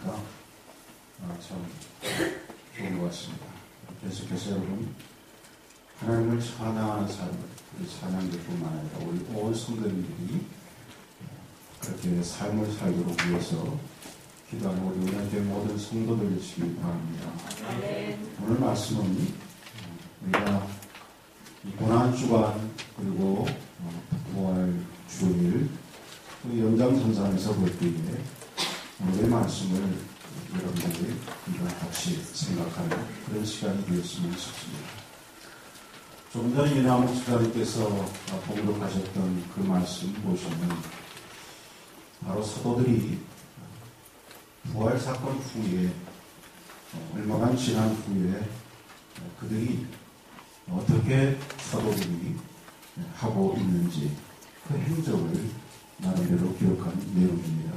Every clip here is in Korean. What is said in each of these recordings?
하니까 참 좋은 것 같습니다. 계속해서 여러분 하나님을 찬양하는 삶을 우리 찬양들뿐만 아니라 우리 온 성도님들이 그렇게 삶을 살도록 위해서 기도하는 우리 은혜교회 모든 성도들이시기 바랍니다. 오늘 말씀은 우리가 이 고난주간 그리고 부활 주일 연장선상에서 볼 때에 오늘의 말씀을 여러분들이 같이 생각하는 그런 시간이 되었으면 싶습니다. 조금 전에 이나무 목사님께서 봉독하셨던 그 말씀 보시면 바로 사도들이 부활 사건 후에 얼마간 지난 후에 그들이 어떻게 사도들이 하고 있는지 그 행적을 나름대로 기록한 내용입니다.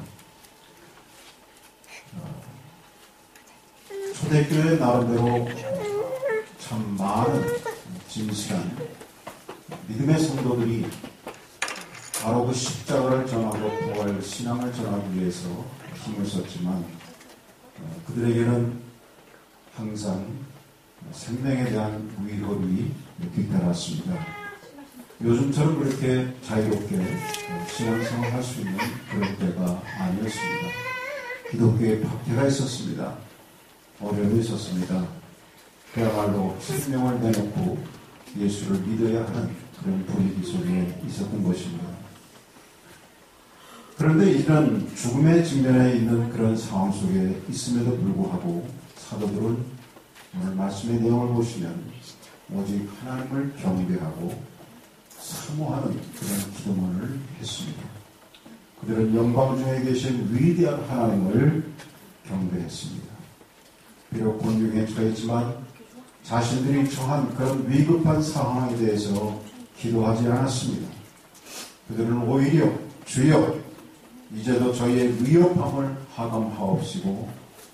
초대교회 나름대로 참 많은 진실한 믿음의 성도들이 바로 그 십자가를 전하고 부활 신앙을 전하기 위해서 힘을 썼지만 그들에게는 항상 생명에 대한 위협이 뒤따랐습니다. 요즘처럼 그렇게 자유롭게 신앙생활 할 수 있는 그런 때가 아니었습니다. 기독교에 박해가 있었습니다. 어려움이 있었습니다. 그야말로 생명을 내놓고 예수를 믿어야 하는 그런 분위기 속에 있었던 것입니다. 그런데 이런 죽음의 직면에 있는 그런 상황 속에 있음에도 불구하고 사도들은 오늘 말씀의 내용을 보시면 오직 하나님을 경배하고 사모하는 그런 기도문을 했습니다. 그들은 영광 중에 계신 위대한 하나님을 경배했습니다. 비록 곤경에 처했지만 자신들이 처한 그런 위급한 상황에 대해서 기도하지 않았습니다. 그들은 오히려 주여 이제도 저희의 위협함을 하감하옵시고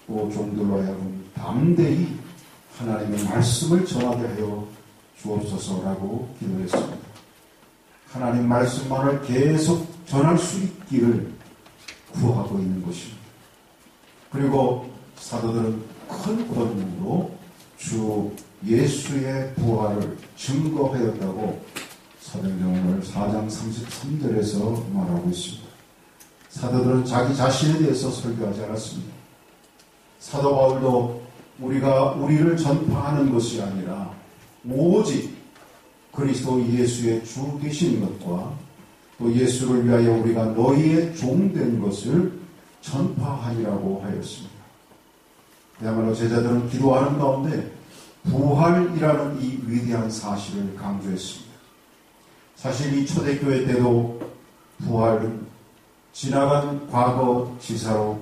또 종들로 하여금 담대히 하나님의 말씀을 전하게 하여 주옵소서라고 기도했습니다. 하나님 말씀만을 계속 전할 수 있기를 구하고 있는 것입니다. 그리고 사도들은 큰 권능으로 주 예수의 부활을 증거하였다고 사도행전 오늘 4장 33절에서 말하고 있습니다. 사도들은 자기 자신에 대해서 설교하지 않았습니다. 사도 바울도 우리가 우리를 전파하는 것이 아니라 오직 그리스도 예수의 주 되신 것과 또 예수를 위하여 우리가 너희의 종된 것을 전파하리라고 하였습니다. 그야말로 제자들은 기도하는 가운데 부활이라는 이 위대한 사실을 강조했습니다. 사실 이 초대교회 때도 부활은 지나간 과거 지사로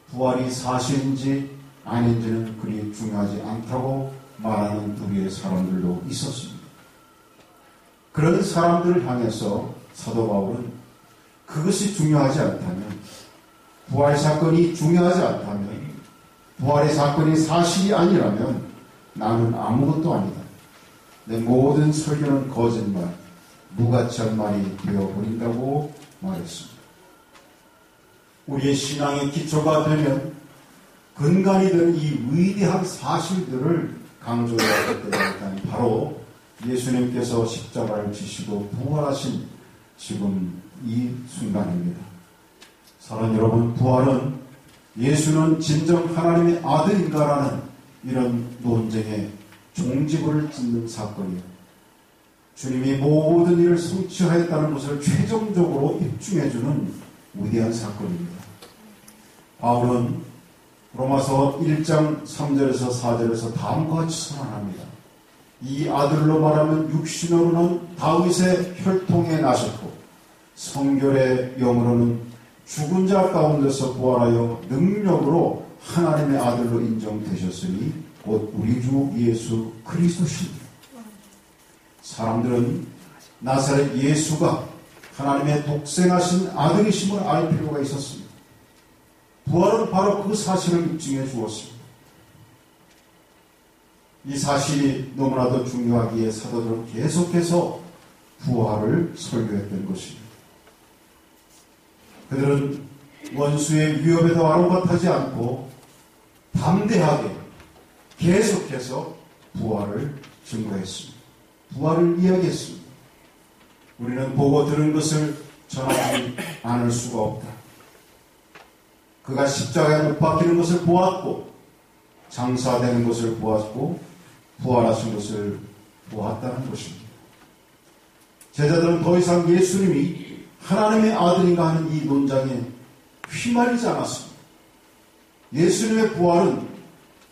부활이 사실인지 아닌지는 그리 중요하지 않다고 말하는 부류의 사람들도 있었습니다. 그런 사람들을 향해서 사도 바울은 그것이 중요하지 않다면, 부활 사건이 중요하지 않다면, 부활의 사건이 사실이 아니라면 나는 아무것도 아니다. 내 모든 설교는 거짓말, 무가치한 말이 되어버린다고 말했습니다. 우리의 신앙의 기초가 되면 근간이 되는 이 위대한 사실들을 강조해야 할 때가 있다니 바로 예수님께서 십자가를 지시고 부활하신 지금 이 순간입니다. 사랑하는 여러분, 부활은 예수는 진정 하나님의 아들인가라는 이런 논쟁에 종지부를 찍는 사건이에요. 주님이 모든 일을 성취하였다는 것을 최종적으로 입증해주는 위대한 사건입니다. 바울은 로마서 1장 3절에서 4절에서 다음과 같이 선언합니다. 이 아들로 말하면 육신으로는 다윗의 혈통에 나셨고 성결의 영으로는 죽은 자 가운데서 부활하여 능력으로 하나님의 아들로 인정되셨으니 곧 우리 주 예수 그리스도시니. 사람들은 나사렛 예수가 하나님의 독생하신 아들이심을 알 필요가 있었습니다. 부활은 바로 그 사실을 입증해 주었습니다. 이 사실이 너무나도 중요하기에 사도들은 계속해서 부활을 설교했던 것입니다. 그들은 원수의 위협에도 아랑곳하지 않고 담대하게 계속해서 부활을 증거했습니다. 부활을 이야기했습니다. 우리는 보고 들은 것을 전하지 않을 수가 없다. 그가 십자가에 못 박히는 것을 보았고 장사되는 것을 보았고 부활하신 것을 보았다는 것입니다. 제자들은 더 이상 예수님이 하나님의 아들인가 하는 이 논장에 휘말리지 않았습니다. 예수님의 부활은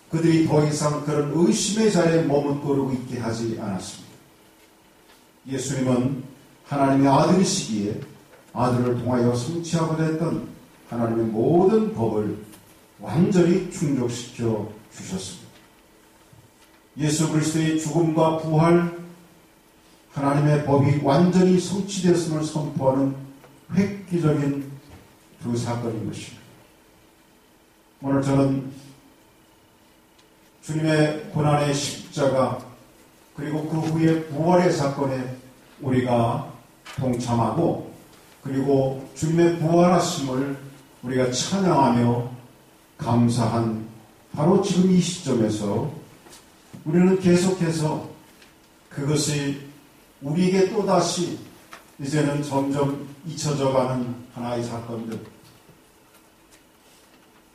그들이 더 이상 그런 의심의 자리에 머뭇거리고 있게 하지 않았습니다. 예수님은 하나님의 아들이시기에 아들을 통하여 성취하고자 했던 하나님의 모든 법을 완전히 충족시켜 주셨습니다. 예수 그리스도의 죽음과 부활, 하나님의 법이 완전히 성취되었음을 선포하는 획기적인 두 사건인 것입니다. 오늘 저는 주님의 고난의 십자가 그리고 그 후에 부활의 사건에 우리가 동참하고 그리고 주님의 부활하심을 우리가 찬양하며 감사한 바로 지금 이 시점에서 우리는 계속해서 그것이 우리에게 또다시 이제는 점점 잊혀져가는 하나의 사건들,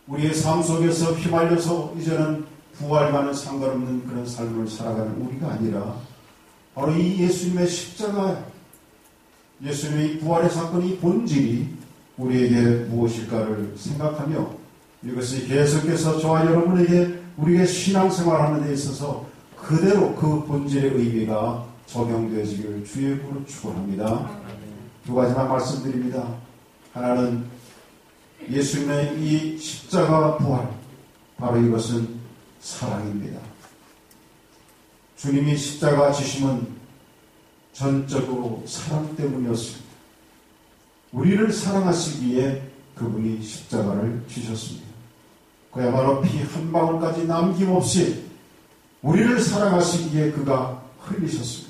우리의 삶 속에서 휘말려서 이제는 부활과는 상관없는 그런 삶을 살아가는 우리가 아니라 바로 이 예수님의 십자가, 예수님의 부활의 사건의 본질이 우리에게 무엇일까를 생각하며 이것이 계속해서 저와 여러분에게 우리의 신앙생활하는 데 있어서 그대로 그 본질의 의미가 적용되어지기를 주의 이름으로 축원합니다. 두 가지만 말씀드립니다. 하나는 예수님의 이 십자가 부활, 바로 이것은 사랑입니다. 주님이 십자가 지심은 전적으로 사랑 때문이었습니다. 우리를 사랑하시기에 그분이 십자가를 지셨습니다. 그야말로 피 한 방울까지 남김없이 우리를 사랑하시기에 그가 흘리셨습니다.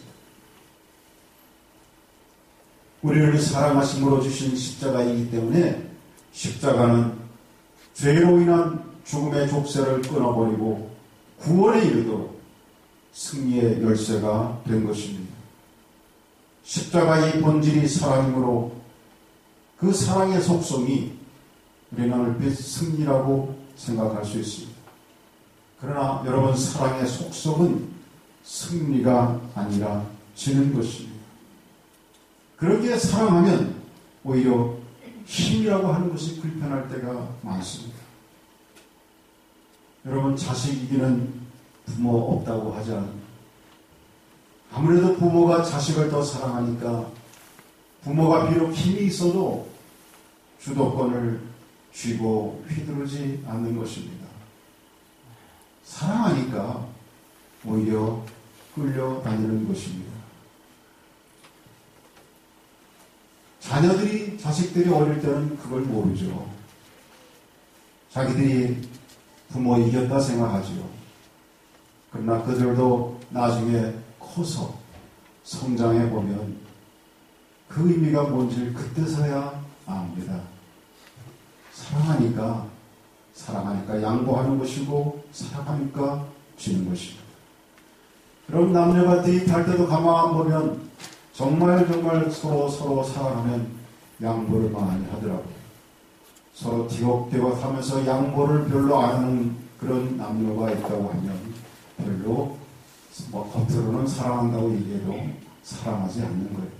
우리를 사랑하심으로 주신 십자가이기 때문에 십자가는 죄로 인한 죽음의 족쇄를 끊어버리고 구원에 이르도록 승리의 열쇠가 된 것입니다. 십자가의 본질이 사랑이므로 그 사랑의 속성이 우리는 얼핏 승리라고 생각할 수 있습니다. 그러나 여러분, 사랑의 속성은 승리가 아니라 지는 것입니다. 그렇게 사랑하면 오히려 힘이라고 하는 것이 불편할 때가 많습니다. 여러분, 자식 이기는 부모 없다고 하지 않습니까? 아무래도 부모가 자식을 더 사랑하니까 부모가 비록 힘이 있어도 주도권을 쥐고 휘두르지 않는 것입니다. 사랑하니까 오히려 끌려다니는 것입니다. 자식들이 어릴 때는 그걸 모르죠. 자기들이 부모 이겼다 생각하죠. 그러나 그들도 나중에 커서 성장해 보면 그 의미가 뭔지 그때서야 압니다. 사랑하니까 양보하는 것이고, 사랑하니까 지는 것입니다. 그럼 남녀가 데이트할 때도 가만 보면 정말 서로 사랑하면 양보를 많이 하더라고요. 서로 티격태격 하면서 양보를 별로 안 하는 그런 남녀가 있다고 하면 별로 겉으로는 사랑한다고 얘기해도 사랑하지 않는 거예요.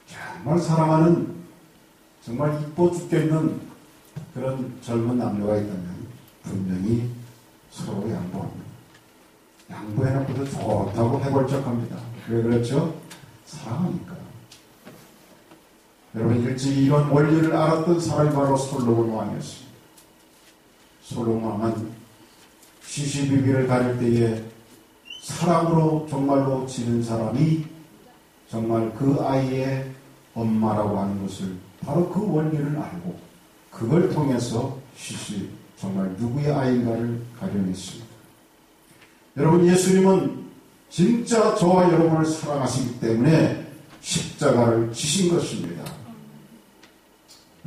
정말 사랑하는, 정말 이뻐 죽겠는 그런 젊은 남녀가 있다면 분명히 서로 양보합니다. 양보해놓고도 좋다고 해벌쩍합니다. 왜 그렇죠? 사랑하니까. 여러분, 일찍이 이런 원리를 알았던 사람이 바로 솔로몬 왕이었습니다. 솔로몬 왕은 시시비비를 가릴 때에 사랑으로 정말로 지는 사람이 정말 그 아이의 엄마라고 하는 것을, 바로 그 원리를 알고 그걸 통해서 정말 누구의 아이인가를 가려냈습니다. 여러분, 예수님은 진짜 저와 여러분을 사랑하시기 때문에 십자가를 지신 것입니다.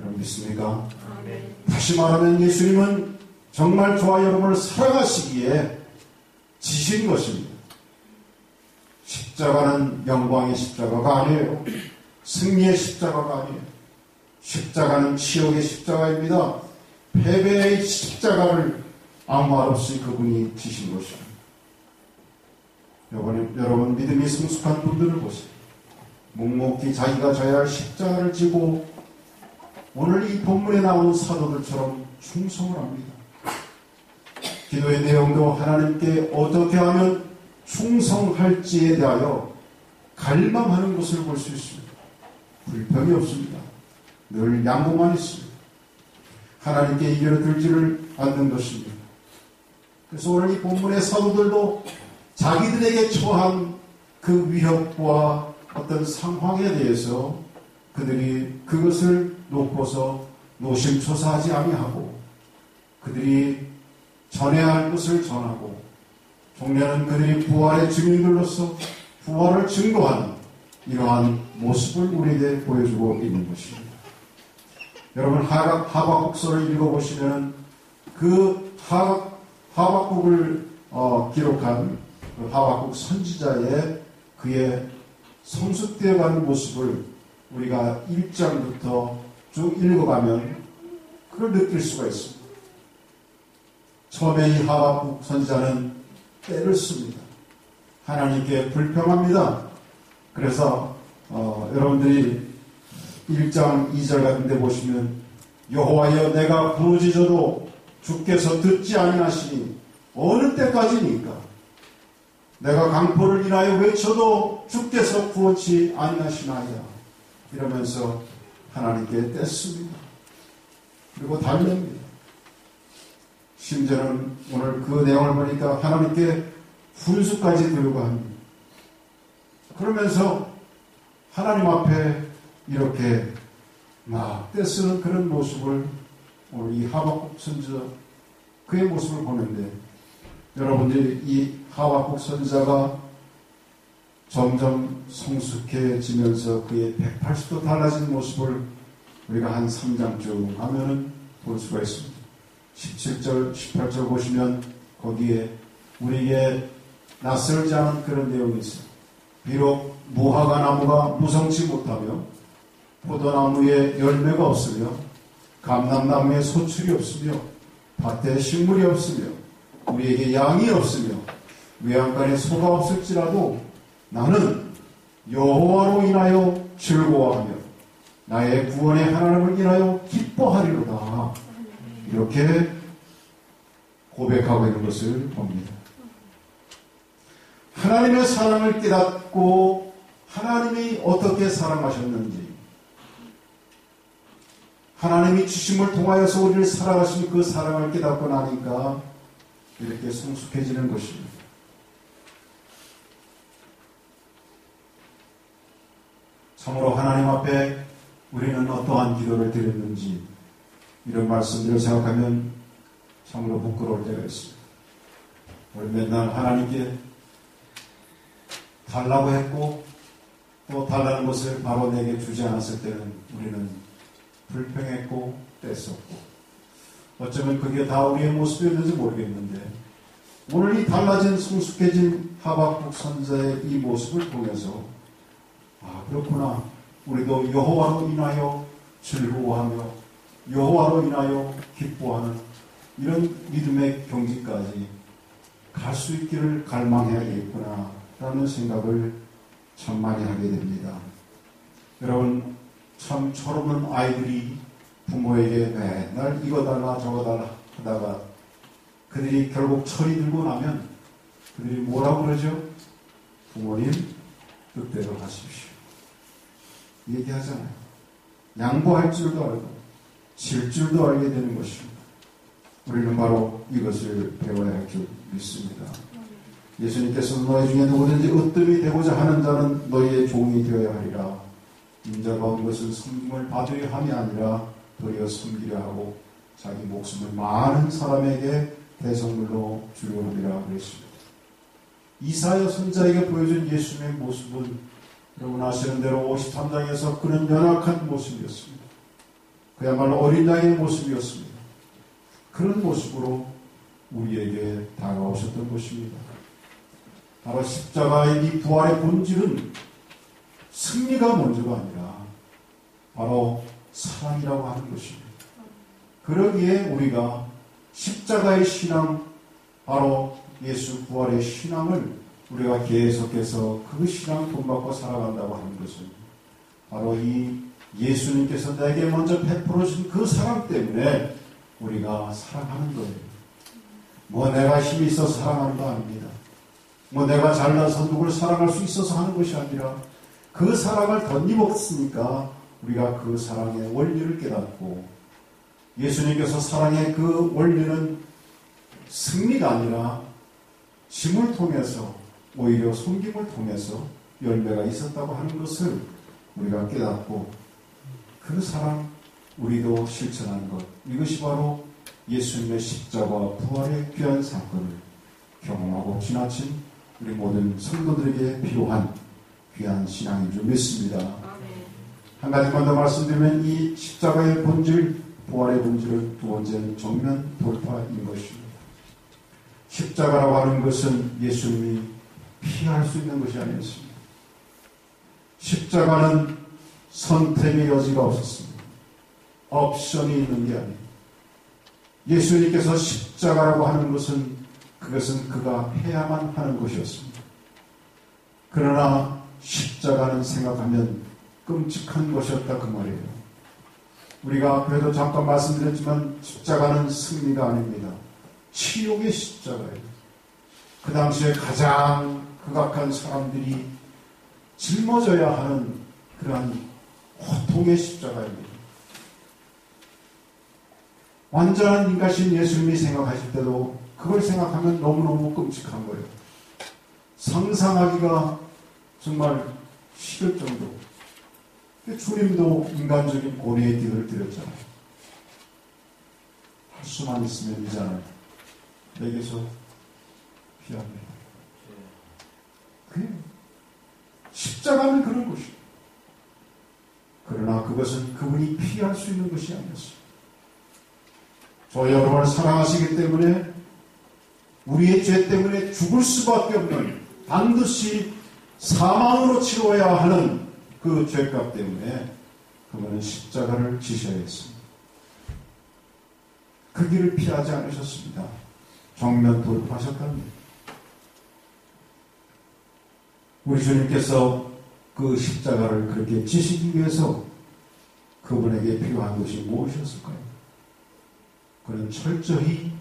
여러분 믿습니까? 아멘. 다시 말하면 예수님은 정말 저와 여러분을 살아가시기에 지신 것입니다. 십자가는 영광의 십자가가 아니에요. 승리의 십자가가 아니에요. 십자가는 치욕의 십자가입니다. 패배의 십자가를 아무 말 없이 그분이 지신 것입니다. 여러분 믿음이 성숙한 분들을 보세요. 묵묵히 자기가 져야 할 십자가를 지고 오늘 이 본문에 나온 사도들처럼 충성을 합니다. 기도의 내용도 하나님께 어떻게 하면 충성할지에 대하여 갈망하는 것을 볼 수 있습니다. 불평이 없습니다. 늘 양보만 있습니다. 하나님께 이겨를 들지를 않는 것입니다. 그래서 오늘 이 본문의 사도들도 자기들에게 처한 그 위협과 어떤 상황에 대해서 그들이 그것을 놓고서 노심초사하지 아니하고 그들이 전해야 할 것을 전하고 종려는 그들이 부활의 증인들로서 부활을 증거하는 이러한 모습을 우리에게 보여주고 있는 것입니다. 여러분 하박국서를 읽어보시면 그 하박국을 기록한 그 하박국 선지자의 그의 성숙되어가는 모습을 우리가 1장부터 쭉 읽어가면 그걸 느낄 수가 있습니다. 처음에 이 하박국 선지자는 때를 씁니다. 하나님께 불평합니다. 그래서 여러분들이 1장 2절 같은 데 보시면 여호와여 내가 부르짖어도 주께서 듣지 아니하시니 어느 때까지니까 내가 강포를 인하여 외쳐도 주께서 구원치 아니하시나이다 이러면서 하나님께 뗐습니다. 그리고 달랩니다. 심지어는 오늘 그 내용을 보니까 하나님께 훈수까지 들고 합니다. 그러면서 하나님 앞에 이렇게 막 떼쓰는 그런 모습을 오늘 이 하박국 선지자 그의 모습을 보는데 여러분들이 이 하박국 선지자가 점점 성숙해지면서 그의 180도 달라진 모습을 우리가 한 3장쯤 하면은 볼 수가 있습니다. 17절, 18절 보시면 거기에 우리에게 낯설지 않은 그런 내용이 있어요. 비록 무화과 나무가 무성치 못하며 포도나무에 열매가 없으며 감람나무에 소출이 없으며 밭에 식물이 없으며 우리에게 양이 없으며 외양간에 소가 없을지라도 나는 여호와로 인하여 즐거워하며 나의 구원의 하나님을 인하여 기뻐하리로다. 이렇게 고백하고 있는 것을 봅니다. 하나님의 사랑을 깨닫고 하나님이 어떻게 사랑하셨는지 하나님이 주심을 통하여서 우리를 살아가신 그 사랑을 깨닫고 나니까 이렇게 성숙해지는 것입니다. 참으로 하나님 앞에 우리는 어떠한 기도를 드렸는지 이런 말씀들을 생각하면 참으로 부끄러울 때가 있습니다. 우리 맨날 하나님께 달라고 했고 또 달라는 것을 바로 내게 주지 않았을 때는 우리는 불평했고 뗐었고 어쩌면 그게 다 우리의 모습이었는지 모르겠는데 오늘 이 달라진 성숙해진 하박국 선지자의 이 모습을 통해서 그렇구나 우리도 여호와로 인하여 즐거워하며 여호와로 인하여 기뻐하는 이런 믿음의 경지까지 갈 수 있기를 갈망해야겠구나 라는 생각을 참 많이 하게 됩니다. 여러분 참 철없는 아이들이 부모에게 맨날 이거 달라 저거 달라 하다가 그들이 결국 철이 들고 나면 그들이 뭐라고 그러죠? 부모님 뜻대로 하십시오. 얘기하잖아요. 양보할 줄도 알고 질 줄도 알게 되는 것입니다. 우리는 바로 이것을 배워야 할 줄 믿습니다. 예수님께서 너희 중에 누구든지 으뜸이 되고자 하는 자는 너희의 종이 되어야 하리라. 인자가 온 것은 섬김을 받으려 함이 아니라 도리어 섬기려 하고 자기 목숨을 많은 사람에게 대성물로 주려 함이라 그랬습니다. 이사야 선지자에게 보여준 예수님의 모습은 여러분 아시는 대로 53장에서 그는 연약한 모습이었습니다. 그야말로 어린 양의 모습이었습니다. 그런 모습으로 우리에게 다가오셨던 것입니다. 바로 십자가의 이 부활의 본질은 승리가 먼저가 아니라 바로 사랑이라고 하는 것입니다. 그러기에 우리가 십자가의 신앙, 바로 예수 부활의 신앙을 우리가 계속해서 그 신앙 본받고 살아간다고 하는 것은 바로 이 예수님께서 내게 먼저 베풀어 주신 그 사랑 때문에 우리가 사랑하는 거예요. 뭐 내가 힘이 있어서 사랑하는 거 아닙니다. 뭐 내가 잘나서 누구를 사랑할 수 있어서 하는 것이 아니라 그 사랑을 덧입었으니까 우리가 그 사랑의 원리를 깨닫고 예수님께서 사랑의 그 원리는 승리가 아니라 짐을 통해서 오히려 섬김을 통해서 열매가 있었다고 하는 것을 우리가 깨닫고 그 사랑 우리도 실천하는 것, 이것이 바로 예수님의 십자가와 부활의 귀한 사건을 경험하고 지나친 우리 모든 성도들에게 필요한 귀한 신앙인 줄 믿습니다. 한 가지만 더 말씀드리면 이 십자가의 본질, 부활의 본질은 두 번째는 정면 돌파인 것입니다. 십자가라고 하는 것은 예수님이 피할 수 있는 것이 아니었습니다. 십자가는 선택의 여지가 없었습니다. 옵션이 있는 게 아니에요. 예수님께서 십자가라고 하는 것은 그것은 그가 해야만 하는 것이었습니다. 그러나 십자가는 생각하면 끔찍한 것이었다 그 말이에요. 우리가 그래도 잠깐 말씀드렸지만 십자가는 승리가 아닙니다. 치욕의 십자가예요. 그 당시에 가장 극악한 사람들이 짊어져야 하는 그러한 고통의 십자가입니다. 완전한 인가신 예수님이 생각하실 때도 그걸 생각하면 너무너무 끔찍한 거예요. 상상하기가 정말 싫을 정도. 주님도 인간적인 고뇌의 띠를 들였잖아요. 할 수만 있으면 이자는 내게서 피합니다. 그게 십자가는 그런 것이에요. 그러나 그것은 그분이 피할 수 있는 것이 아니었어요. 저 여러분을 사랑하시기 때문에 우리의 죄 때문에 죽을 수밖에 없는, 반드시 사망으로 치러야 하는 그 죄값 때문에 그분은 십자가를 지셔야 했습니다. 그 길을 피하지 않으셨습니다. 정면 돌파하셨답니다. 우리 주님께서 그 십자가를 그렇게 지시기 위해서 그분에게 필요한 것이 무엇이었을까요? 그는 철저히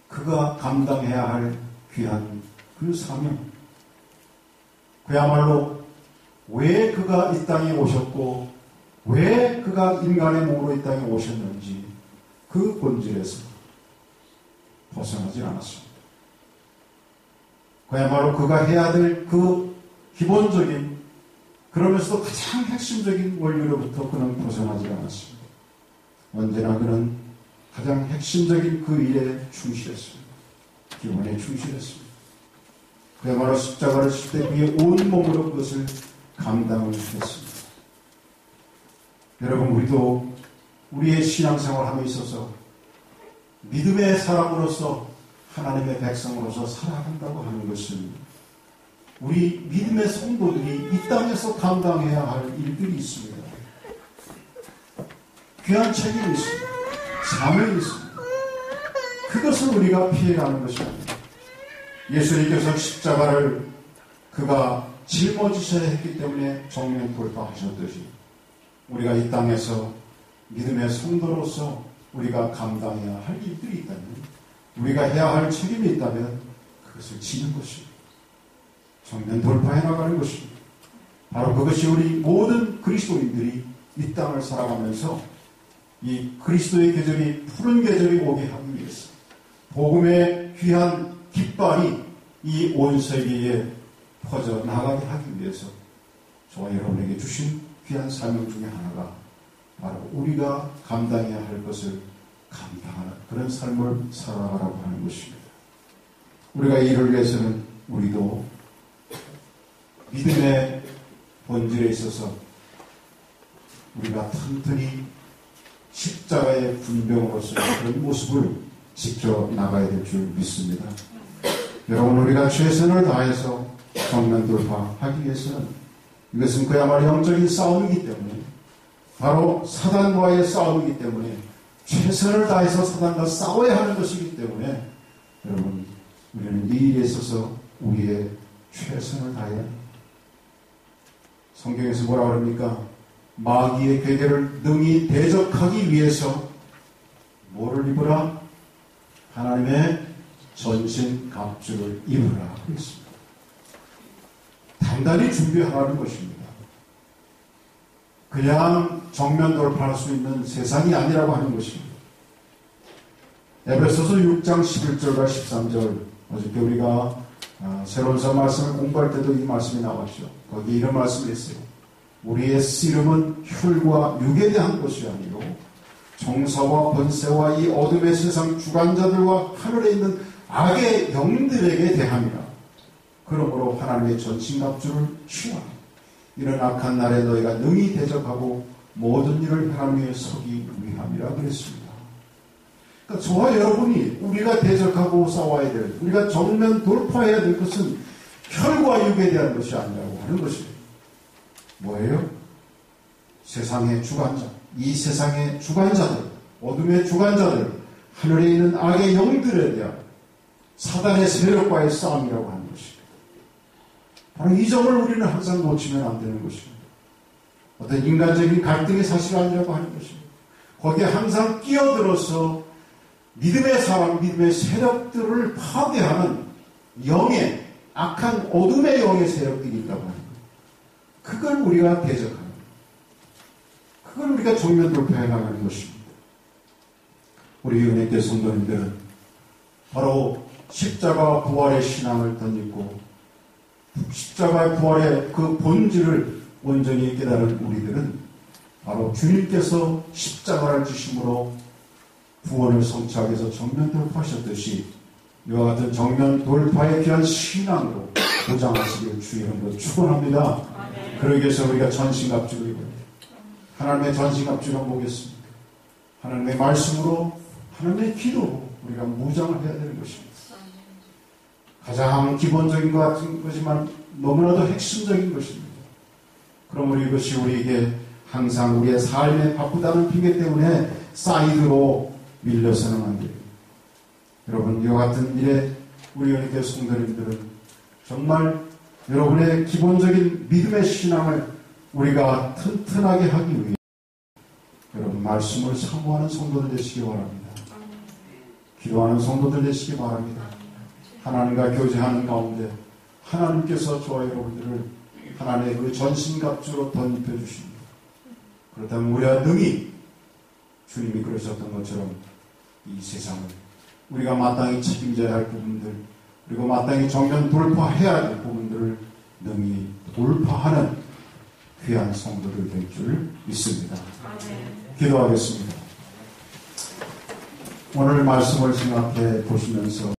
그가 감당해야 할 귀한 그 사명, 그야말로 왜 그가 이 땅에 오셨고 왜 그가 인간의 몸으로 이 땅에 오셨는지 그 본질에서 벗어나지 않았습니다. 그야말로 그가 해야 될 그 기본적인, 그러면서도 가장 핵심적인 원리로부터 그는 벗어나지 않았습니다. 언제나 그는 가장 핵심적인 그 일에 충실했습니다. 기본에 충실했습니다. 그야말로 십자가를 칠 때 그의 온 몸으로 그것을 감당을 했습니다. 여러분, 우리도 우리의 신앙생활함에 있어서 믿음의 사람으로서 하나님의 백성으로서 살아간다고 하는 것은 우리 믿음의 성도들이 이 땅에서 감당해야 할 일들이 있습니다. 귀한 책임이 있습니다. 사명이 있습니다. 그것을 우리가 피해가는 것이 아닙니다. 예수님께서 십자가를 그가 짊어지셔야 했기 때문에 정면 돌파하셨듯이 우리가 이 땅에서 믿음의 성도로서 우리가 감당해야 할 일들이 있다면, 우리가 해야 할 책임이 있다면 그것을 지는 것입니다. 정면 돌파해 나가는 것입니다. 바로 그것이 우리 모든 그리스도인들이 이 땅을 살아가면서 이 그리스도의 계절이, 푸른 계절이 오게 하기 위해서, 복음의 귀한 깃발이 이 온 세계에 퍼져 나가게 하기 위해서 저와 여러분에게 주신 귀한 사명 중에 하나가 바로 우리가 감당해야 할 것을 감당하는 그런 삶을 살아가라고 하는 것입니다. 우리가 이를 위해서는 우리도 믿음의 본질에 있어서 우리가 튼튼히 십자가의 군병으로서 그런 모습을 지켜나가야 될 줄 믿습니다. 여러분, 우리가 최선을 다해서 정면 돌파하기 위해서는 이것은 그야말로 영적인 싸움이기 때문에, 바로 사단과의 싸움이기 때문에, 최선을 다해서 사단과 싸워야 하는 것이기 때문에, 여러분, 우리는 이 일에 있어서 우리의 최선을 다해야 합니다. 성경에서 뭐라 그럽니까? 마귀의 괴계를 능히 대적하기 위해서 뭐를 입으라? 하나님의 전신 갑주를 입으라 그랬습니다. 단단히 준비하라는 것입니다. 그냥 정면 돌파할 수 있는 세상이 아니라고 하는 것입니다. 에베소서 6장 11절과 13절, 어저께 우리가 새로운서 말씀을 공부할 때도 이 말씀이 나왔죠. 거기에 이런 말씀이 있어요. 우리의 씨름은 혈과 육에 대한 것이 아니고 정사와 번세와 이 어둠의 세상 주관자들과 하늘에 있는 악의 영들에게 대함이라. 그러므로 하나님의 전신갑주를 취하라. 이런 악한 날에 너희가 능히 대적하고 모든 일을 하나님 위에 서기 위함이라 그랬습니다. 그러니까 저와 여러분이 우리가 대적하고 싸워야 될, 우리가 정면 돌파해야 될 것은 혈과 육에 대한 것이 아니라고 하는 것입니다. 뭐예요? 세상의 주관자, 이 세상의 주관자들, 어둠의 주관자들, 하늘에 있는 악의 영들에 대한 사단의 세력과의 싸움이라고 하는 것입니다. 바로 이 점을 우리는 항상 놓치면 안 되는 것입니다. 어떤 인간적인 갈등이 사실 아니라고 하는 것입니다. 거기에 항상 끼어들어서 믿음의 사람, 믿음의 세력들을 파괴하는 영의, 악한 어둠의 영의 세력들이 있다고 합니다. 그걸 우리가 대적하는 거예요. 그걸 우리가 정면 돌파해 나가는 것입니다. 우리 은혜교회 성도님들은 바로 십자가 부활의 신앙을 덧입고 십자가의 부활의 그 본질을 온전히 깨달은 우리들은 바로 주님께서 십자가를 지심으로 구원을 성취하기 위해서 정면 돌파하셨듯이 이와 같은 정면 돌파에 귀한 신앙으로 보장하시길 주님으로 축원합니다. 그러기 위해서 우리가 전신갑주를 입어야 돼요. 하나님의 전신갑주가 뭐겠습니까? 하나님의 말씀으로, 하나님의 기도로 우리가 무장을 해야 되는 것입니다. 가장 기본적인 것 같은 거지만 너무나도 핵심적인 것입니다. 그럼 이것이 우리에게 항상 우리의 삶에 바쁘다는 핑계 때문에 사이드로 밀려서는 안 돼요. 여러분, 이와 같은 일에 우리 은혜교회 성도님들은 정말 여러분의 기본적인 믿음의 신앙을 우리가 튼튼하게 하기 위해 여러분 말씀을 사모하는 성도들 되시기 바랍니다. 기도하는 성도들 되시기 바랍니다. 하나님과 교제하는 가운데 하나님께서 저와 여러분들을 하나님의 그 전신갑주로 덧입혀 주십니다. 그렇다면 우리가 능히 주님이 그러셨던 것처럼 이 세상을 우리가 마땅히 책임져야 할 부분들, 그리고 마땅히 정면 돌파해야 할 부분들을 능히 돌파하는 귀한 성도들 될 줄 믿습니다. 기도하겠습니다. 오늘 말씀을 생각해 보시면서